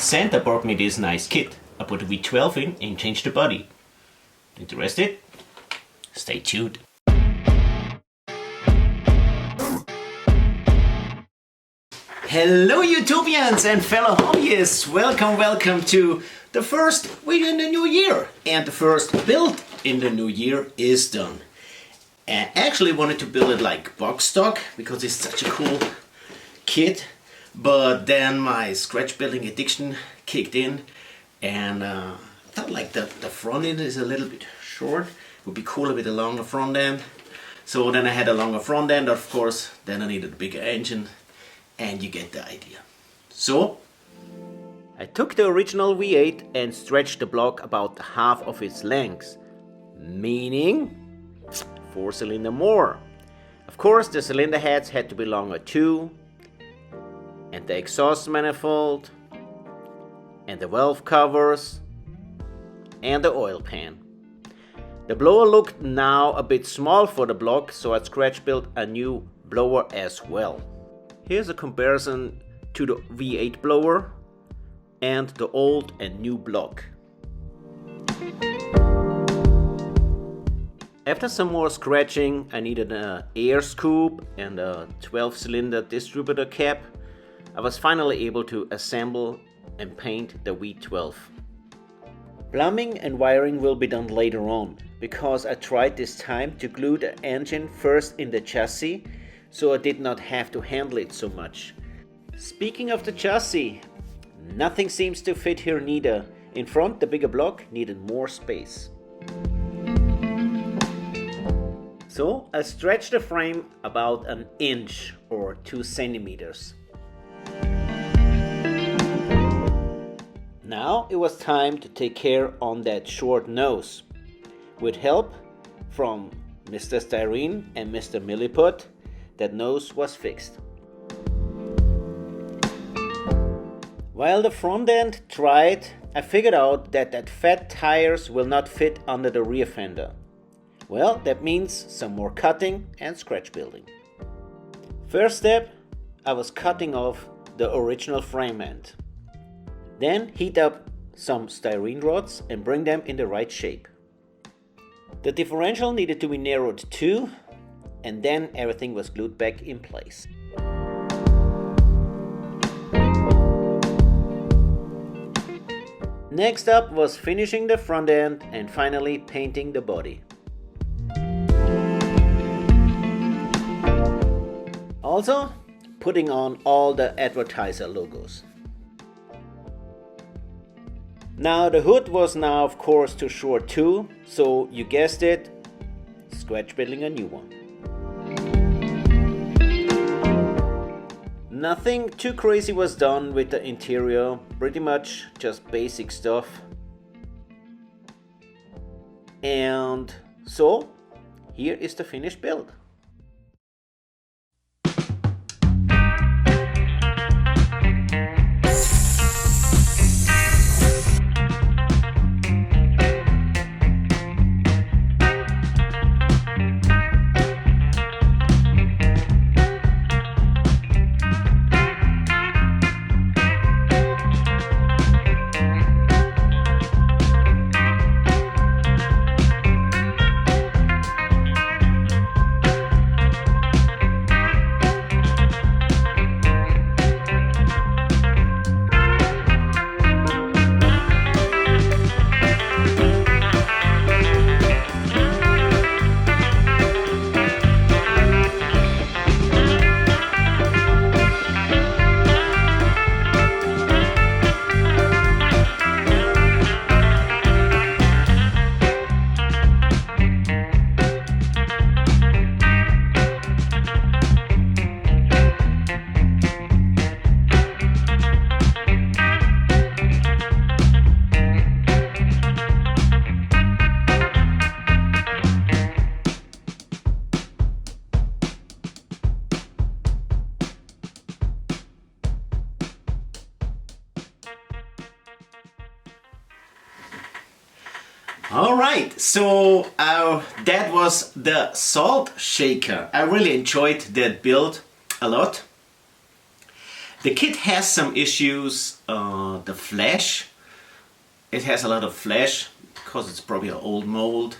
Santa brought me this nice kit. I put a V12 in and changed the body. Interested? Stay tuned. Hello Utopians and fellow hobbyists! Welcome to the first video in the new year. And the first build in the new year is done. I actually wanted to build it like box stock because it's such a cool kit. But then my scratch building addiction kicked in and I thought like the front end is a little bit short. It would be cooler with a longer front end. So then I had a longer front end, of course. Then I needed a bigger engine. And you get the idea. So I took the original V8 and stretched the block about half of its length, meaning 4 cylinder more. Of course the cylinder heads had to be longer too, and the exhaust manifold, and the valve covers, and the oil pan. The blower looked now a bit small for the block, so I scratch built a new blower as well. Here's a comparison to the V8 blower and the old and new block. After some more scratching, I needed an air scoop and a 12-cylinder distributor cap. I was finally able to assemble and paint the V12. Plumbing and wiring will be done later on, because I tried this time to glue the engine first in the chassis, so I did not have to handle it so much. Speaking of the chassis, nothing seems to fit here neither. In front, the bigger block needed more space. So I stretched the frame about an inch or 2 centimeters. Now it was time to take care on that short nose. With help from Mr. Styrene and Mr. Milliput, that nose was fixed. While the front end dried, I figured out that fat tires will not fit under the rear fender. Well, that means some more cutting and scratch building. First step, I was cutting off the original frame end. Then heat up some styrene rods and bring them in the right shape. The differential needed to be narrowed too, and then everything was glued back in place. Next up was finishing the front end and finally painting the body. Also putting on all the advertiser logos. Now the hood was now of course too short too, so you guessed it, scratch building a new one. Nothing too crazy was done with the interior, pretty much just basic stuff. And so, here is the finished build. Alright, so that was the salt shaker. I really enjoyed that build a lot. The kit has some issues. The flash, it has a lot of flash because it's probably an old mold.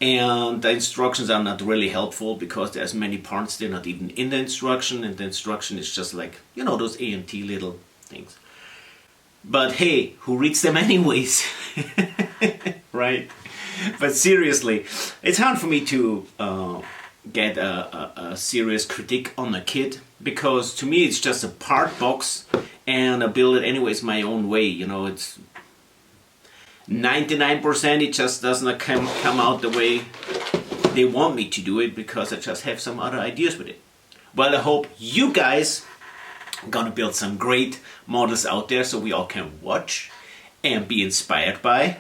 And the instructions are not really helpful because there's many parts they're not even in the instruction, and the instruction is just like, you know, those A&T little things. But hey, who reads them anyways? Right? But seriously, it's hard for me to get a serious critique on a kit, because to me it's just a part box and I build it anyways my own way. You know, it's 99% it just does not come out the way they want me to do it, because I just have some other ideas with it. Well, I hope you guys are gonna build some great models out there so we all can watch and be inspired by.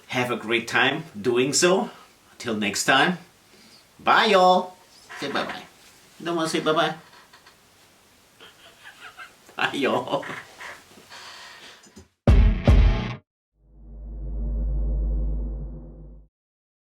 Have a great time doing so. Till next time. Bye y'all. Say bye bye. You don't want to say bye bye? Bye y'all.